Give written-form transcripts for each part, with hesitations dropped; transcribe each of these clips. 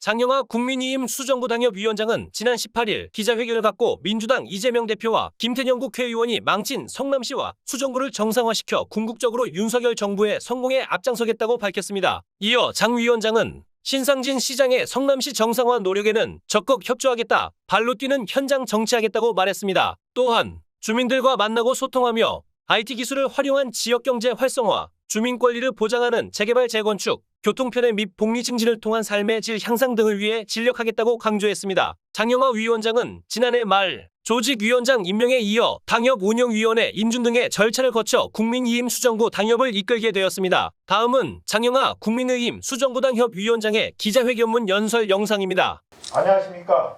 장영하 국민의힘 수정구당협위원장은 지난 18일 기자회견을 갖고 민주당 이재명 대표와 김태년 국회의원이 망친 성남시와 수정구를 정상화시켜 궁극적으로 윤석열 정부의 성공에 앞장서겠다고 밝혔습니다. 이어 장 위원장은 신상진 시장의 성남시 정상화 노력에는 적극 협조하겠다, 발로 뛰는 현장 정치하겠다고 말했습니다. 또한 주민들과 만나고 소통하며 IT 기술을 활용한 지역경제 활성화, 주민 권리를 보장하는 재개발 재건축, 교통편의 및 복리 증진을 통한 삶의 질 향상 등을 위해 진력하겠다고 강조했습니다. 장영하 위원장은 지난해 말 조직위원장 임명에 이어 당협운영위원회 인준 등의 절차를 거쳐 국민의힘 수정구 당협을 이끌게 되었습니다. 다음은 장영하 국민의힘 수정구당협위원장의 기자회견문 연설 영상입니다. 안녕하십니까.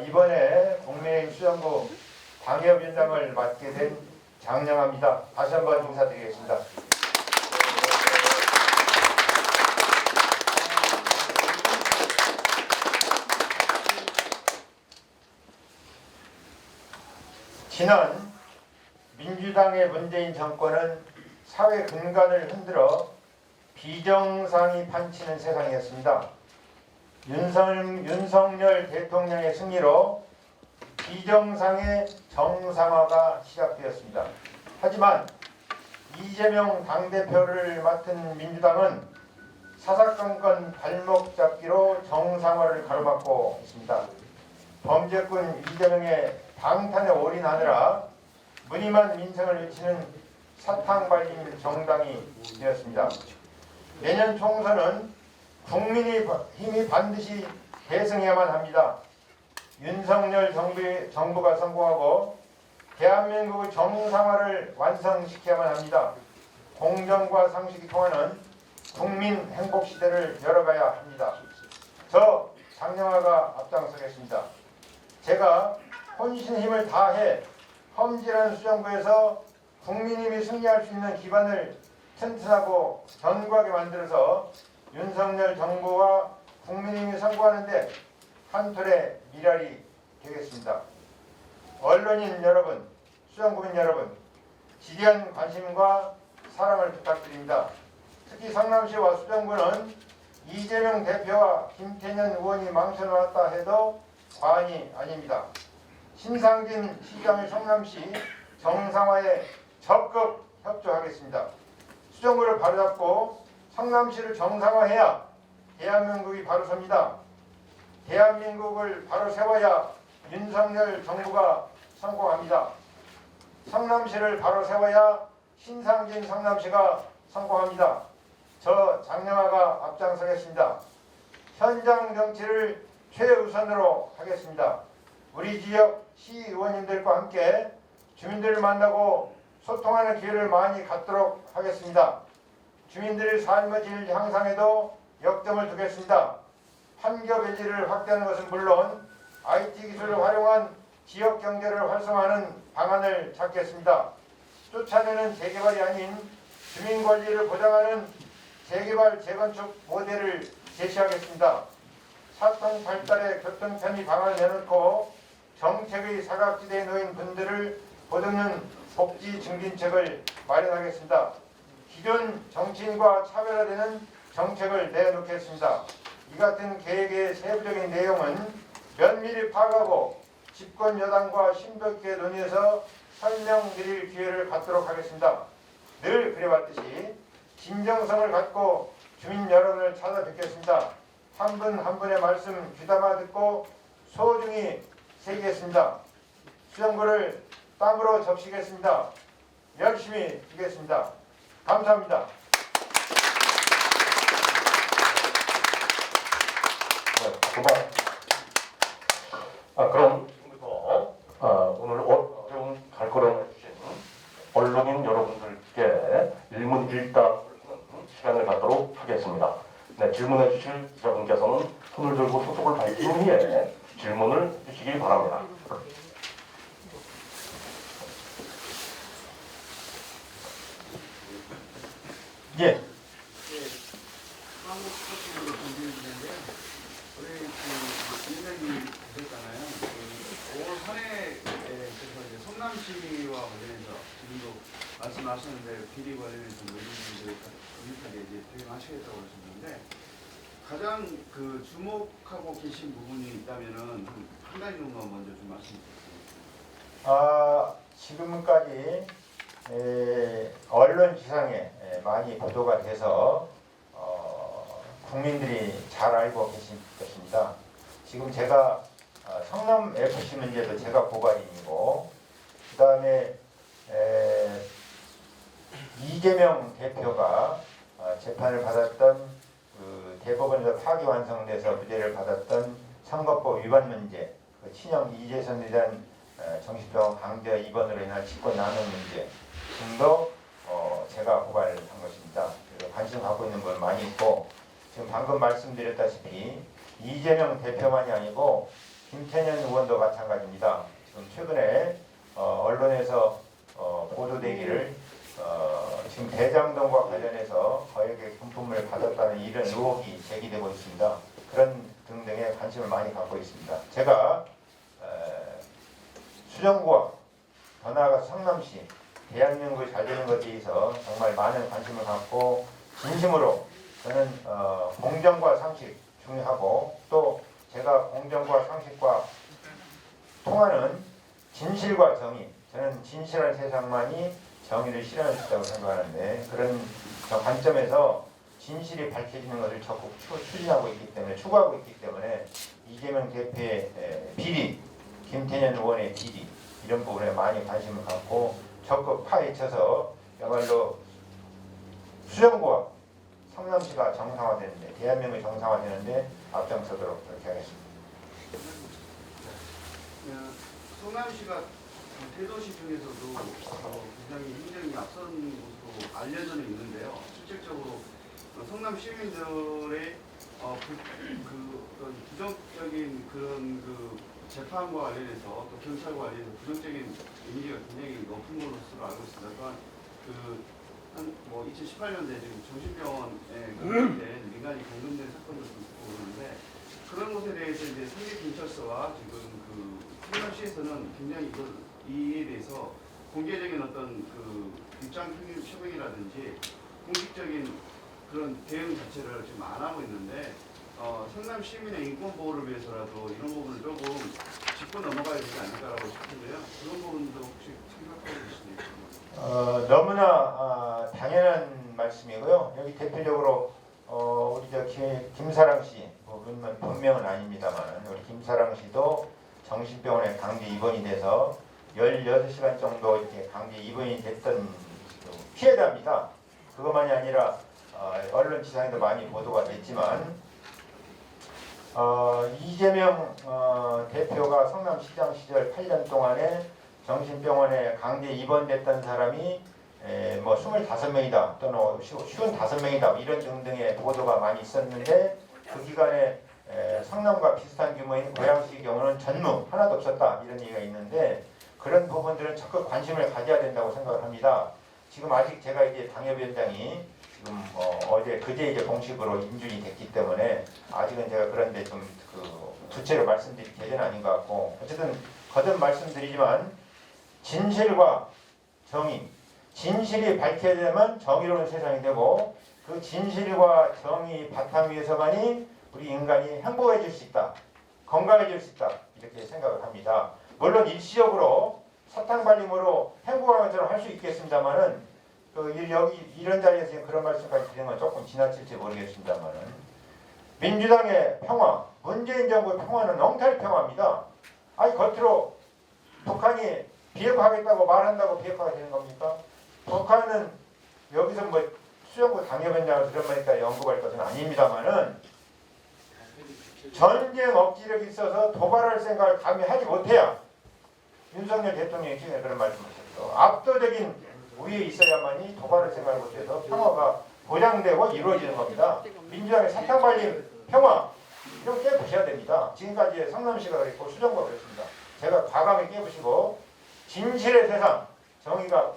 이번에 국민의힘 수정구 당협위원장을 맡게 된 장영하입니다. 다시 한번 인사드리겠습니다. 지난 민주당의 문재인 정권은 사회 근간을 흔들어 비정상이 판치는 세상이었습니다. 윤석열 대통령의 승리로 비정상의 정상화가 시작되었습니다. 하지만 이재명 당대표를 맡은 민주당은 사사건건 발목 잡기로 정상화를 가로막고 있습니다. 범죄꾼 이재명의 방탄에 올인하느라 무늬만 민생을 외치는 사탕 발린 정당이 되었습니다. 내년 총선은 국민의힘이 반드시 대승해야만 합니다. 윤석열 정부가 성공하고 대한민국의 정상화를 완성시켜야만 합니다. 공정과 상식이 통하는 국민 행복 시대를 열어가야 합니다. 저 장영하가 앞장서겠습니다. 제가 혼신 힘을 다해 험질한 수정구에서 국민의힘이 승리할 수 있는 기반을 튼튼하고 견고하게 만들어서 윤석열 정부와 국민의힘이 선거하는데 한 톨의 미랄이 되겠습니다. 언론인 여러분, 수정구민 여러분, 지대한 관심과 사랑을 부탁드립니다. 특히 성남시와 수정구는 이재명 대표와 김태년 의원이 망쳐놓았다 해도 과언이 아닙니다. 신상진 시장의 성남시 정상화에 적극 협조하겠습니다. 수정구를 바로잡고 성남시를 정상화해야 대한민국이 바로 섭니다. 대한민국을 바로 세워야 윤석열 정부가 성공합니다. 성남시를 바로 세워야 신상진 성남시가 성공합니다. 저 장영하가 앞장서겠습니다. 현장 정치를 최우선으로 하겠습니다. 우리 지역 시의원님들과 함께 주민들을 만나고 소통하는 기회를 많이 갖도록 하겠습니다. 주민들의 삶의 질 향상에도 역점을 두겠습니다. 판교 밸리를 확대하는 것은 물론 IT 기술을 활용한 지역 경제를 활성화하는 방안을 찾겠습니다. 쫓아내는 재개발이 아닌 주민 권리를 보장하는 재개발 재건축 모델을 제시하겠습니다. 사통 발달의 교통 편의 방안을 내놓고 정책의 사각지대에 놓인 분들을 보듬는 복지 증진책을 마련하겠습니다. 기존 정치인과 차별화되는 정책을 내놓겠습니다. 이 같은 계획의 세부적인 내용은 면밀히 파악하고 집권 여당과 심도 있게 논의해서 설명드릴 기회를 갖도록 하겠습니다. 늘 그래왔듯이 진정성을 갖고 주민 여러분을 찾아뵙겠습니다. 한 분 한 분의 말씀 귀담아 듣고 소중히 새기겠습니다. 수정구를 땀으로 적시겠습니다. 열심히 하겠습니다. 감사합니다. 그럼 지금부터 오늘 어려운 발걸음을 해주신 언론인 여러분들께 일문일답 시간을 갖도록 하겠습니다. 네, 질문해 주실 기자분께서는 손을 들고 소속을 밝힌 후에 질문을 주시기 바랍니다. 예. 한국 스포츠로 준비해주는데요. 우리 인력이 되셨잖아요. 5월 3회에서 이제 성남시와 관련해서 지금도 말씀하셨는데 비리 관련해서 모든 분들이 유익하게 이제 대응하시겠다고 하셨는데 가장 그 주목하고 계신 부분이 있다면은 한 가지 정도만 먼저 좀 말씀 부탁드립니다. 지금까지 언론 지상에 많이 보도가 돼서 국민들이 잘 알고 계실 것입니다. 지금 제가 성남 FC 문제도 제가 고발인이고, 그 다음에 이재명 대표가 재판을 받았던 그 대법원에서 파기환송돼서 무죄를 받았던 선거법 위반 문제, 그 친형 이재선에 대한 정신병원 강제 입원으로 인한 직권 남용 문제 등도 제가 고발한 것입니다. 그래서 관심 갖고 있는 분 많이 있고, 지금 방금 말씀드렸다시피 이재명 대표만이 아니고 김태년 의원도 마찬가지입니다. 지금 최근에 언론에서 보도되기를 지금 대장동과 관련해서 거액의 금품을 받았다는 이런 의혹이 제기되고 있습니다. 그런 등등의 관심을 많이 갖고 있습니다. 제가 수정구와 더 나아가 성남시 대한민국이 잘 되는 것에 대해서 정말 많은 관심을 갖고 진심으로 저는 공정과 상식 중요하고, 또 제가 공정과 상식과 통하는 진실과 정의, 저는 진실한 세상만이 정의를 실현할 수 있다고 생각하는데, 그런 관점에서 진실이 밝혀지는 것을 적극 추진하고 있기 때문에, 추구하고 있기 때문에 이재명 대표의 비리, 김태년 의원의 비리, 이런 부분에 많이 관심을 갖고 적극 파헤쳐서 야말로 수정구와 성남시가 정상화되는데, 대한민국이 정상화되는데 앞장서도록 그렇게 하겠습니다. 성남시가 대도시 중에서도 굉장히 행정이 앞선 곳으로 알려져 있는데요. 실질적으로 성남 시민들의 어떤 부정적인 그런 재판과 관련해서, 또 경찰과 관련해서 부정적인 이미지가 굉장히 높은 것으로 알고 있습니다. 또한 2018년도에 지금 정신병원에 감염된 민간이 감염된 사건도 있고 그러는데, 그런 것에 대해서 이제 상계경찰서와 지금 성남시에서는 굉장히 이에 대해서 공개적인 어떤 입장 표명이라든지 공식적인 그런 대응 자체를 지금 안 하고 있는데, 성남 시민의 인권 보호를 위해서라도 이런 부분을 조금 짚고 넘어가야 되지 않을까라고 싶은데요. 그런 부분도 혹시 생각하고 계시나요? 너무나 당연한 말씀이고요. 여기 대표적으로 우리 김사랑 씨, 본명은 아닙니다만 우리 김사랑 씨도 정신병원에 강제 입원이 돼서 16시간 정도 이렇게 강제 입원이 됐던 피해자입니다. 그것만이 아니라 언론 지상에도 많이 보도가 됐지만, 이재명 대표가 성남시장 시절 8년 동안에 정신병원에 강제 입원됐던 사람이 25명이다 또는 55명이다 이런 등등의 보도가 많이 있었는데, 그 기간에 성남과 비슷한 규모인 고양시의 경우는 전무 하나도 없었다 이런 얘기가 있는데, 그런 부분들은 적극 관심을 가져야 된다고 생각을 합니다. 지금 아직 제가 이제 당협위원장이 지금 그제 이제 공식으로 인준이 됐기 때문에 아직은 제가 그런데 좀 구체로 말씀드릴 계제는 아닌 것 같고, 어쨌든 거듭 말씀드리지만 진실과 정의, 진실이 밝혀야만 정의로운 세상이 되고, 그 진실과 정의 바탕 위에서만이 우리 인간이 행복해질 수 있다, 건강해질 수 있다 이렇게 생각을 합니다. 물론 일시적으로 사탕 발림으로 행복한 것처럼 할 수 있겠습니다만은 여기 이런 자리에서 그런 말씀까지 드리는 건 조금 지나칠지 모르겠습니다만은, 민주당의 평화, 문재인 정부의 평화는 엉터리 평화입니다. 아니 겉으로 북한이 비핵화하겠다고 말한다고 비핵화가 되는 겁니까? 북한은 여기서 수정구 당협위원장을 그런 말니까 연구할 것은 아닙니다만은, 전쟁 억지력이 있어서 도발할 생각을 감히 하지 못해야 윤석열 대통령이 최근에 그런 말씀하셨죠. 압도적인 우위에 있어야만이 도발할 생각을 못해서 평화가 보장되고 이루어지는 겁니다. 민주당의 사탕 발림 평화 이런 깨부셔야 됩니다. 지금까지 성남시가 그랬고 수정구가 그랬습니다. 제가 과감히 깨부시고 진실의 세상, 정의가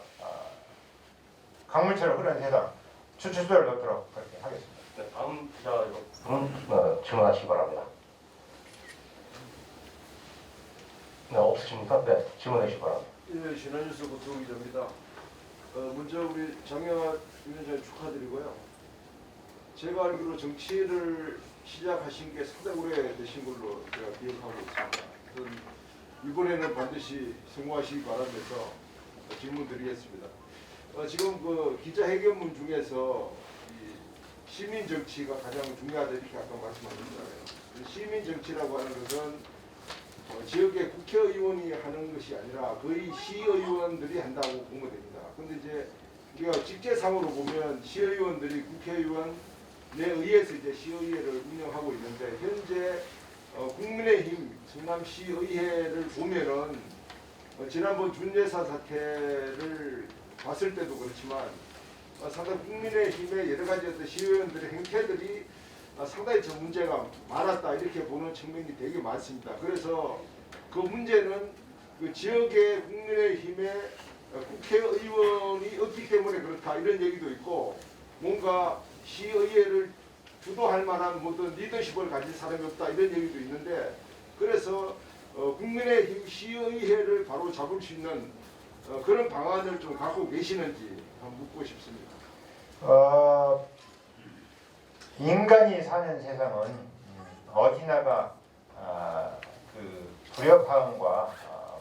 강물처럼 흐르는 세상 주추수를 넣도록 그렇게 하겠습니다. 네, 다음 기자분은 질문하시기 바랍니다. 네, 없으십니까? 네, 질문해 주시기 바랍니다. 예, 신한뉴스 고토 기자입니다. 먼저 우리 장영환 위원장님 축하드리고요. 제가 알기로 정치를 시작하신 게 상당히 오래되신 걸로 제가 기억하고 있습니다. 그래서 이번에는 반드시 성공하시기 바라면서 질문 드리겠습니다. 지금 그 기자회견문 중에서 이 시민 정치가 가장 중요하다 이렇게 아까 말씀하셨잖아요. 시민 정치라고 하는 것은 지역의 국회의원이 하는 것이 아니라 거의 시의원들이 한다고 보면 됩니다. 근데 이제 우리가 직제상으로 보면 시의원들이 국회의원에 의해서 이제 시의회를 운영하고 있는데 현재 국민의힘 성남시의회를 보면은 지난번 준예사 사태를 봤을 때도 그렇지만 상당히 국민의힘의 여러 가지 어떤 시의원들의 행태들이 상당히 저 문제가 많았다 이렇게 보는 측면이 되게 많습니다. 그래서 그 문제는 그 지역의 국민의힘의 국회의원이 없기 때문에 그렇다 이런 얘기도 있고 뭔가 시의회를 주도할 만한 모든 리더십을 가진 사람이 없다 이런 얘기도 있는데 그래서 국민의힘 시의회를 바로 잡을 수 있는 그런 방안을 좀 갖고 계시는지 한번 묻고 싶습니다. 인간이 사는 세상은 어디나가 그 불협화음과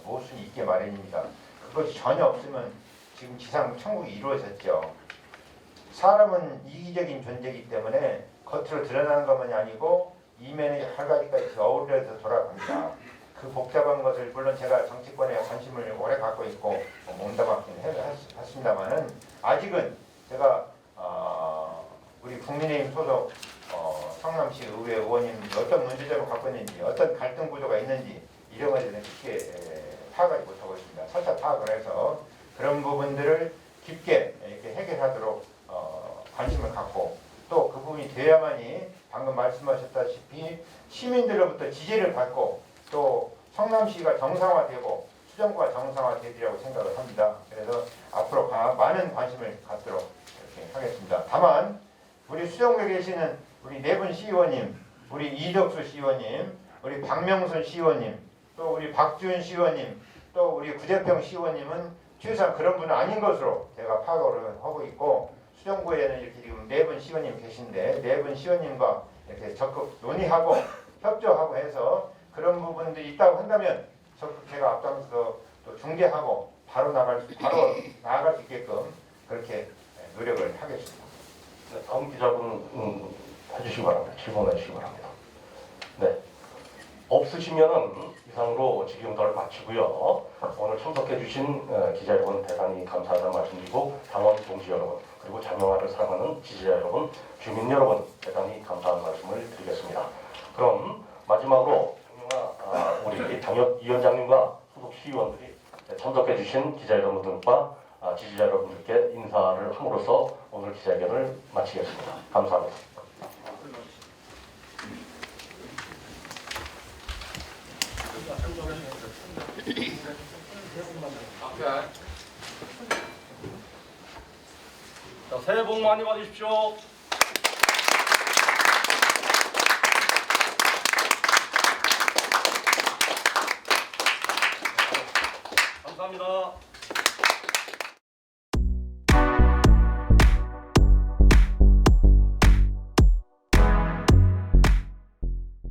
모순이 있게 마련입니다. 그것이 전혀 없으면 지금 지상 천국이 이루어졌죠. 사람은 이기적인 존재이기 때문에 겉으로 드러나는 것만이 아니고 이면에 여러 가지까지 어우러져 돌아갑니다. 그 복잡한 것을 물론 제가 정치권에 관심을 오래 갖고 있고 몸담았긴 했습니다만은 아직은 제가 우리 국민의힘 소속 성남시 의회 의원님 어떤 문제점을 갖고 있는지 어떤 갈등 구조가 있는지 이런 것에 대해서 깊게 파악하지 못하고 있습니다. 설사 파악을 해서 그런 부분들을 깊게 이렇게 해결하도록 관심을 갖고 또 그 부분이 돼야만이 방금 말씀하셨다시피 시민들로부터 지지를 받고 또 성남시가 정상화되고 수정구가 정상화되리라고 생각을 합니다. 그래서 앞으로 많은 관심을 갖도록 이렇게 하겠습니다. 다만 우리 수정구에 계시는 우리 네 분 시의원님, 우리 이덕수 시의원님, 우리 박명순 시의원님, 또 우리 박지훈 시의원님, 또 우리 구재평 시의원님은 최소한 그런 분은 아닌 것으로 제가 파악을 하고 있고 수정구에는 이렇게 지금 네 분 시의원님 계신데 네 분 시의원님과 이렇게 적극 논의하고 협조하고 해서 그런 부분들이 있다고 한다면 적극 제가 앞장서 또 중재하고 바로 나갈 수 있게끔 그렇게 노력을 하겠습니다. 네, 다음 기자분 해주시기 바랍니다. 질문해 주시기 바랍니다. 네. 없으시면은 이상으로 질의응답을 마치고요. 오늘 참석해 주신 기자 여러분 대단히 감사하다는 말씀드리고 당원 동지 여러분 그리고 자명화를 사랑하는 지지자 여러분, 주민 여러분 대단히 감사한 말씀을 드리겠습니다. 그럼 마지막으로 정영아 우리 당협위원장님과 소속 시의원들이 참석해 주신 기자 여러분들과 지지자 여러분들께 인사를 함으로써 오늘 기자회견을 마치겠습니다. 감사합니다. 자, 새해 복 많이 받으십시오.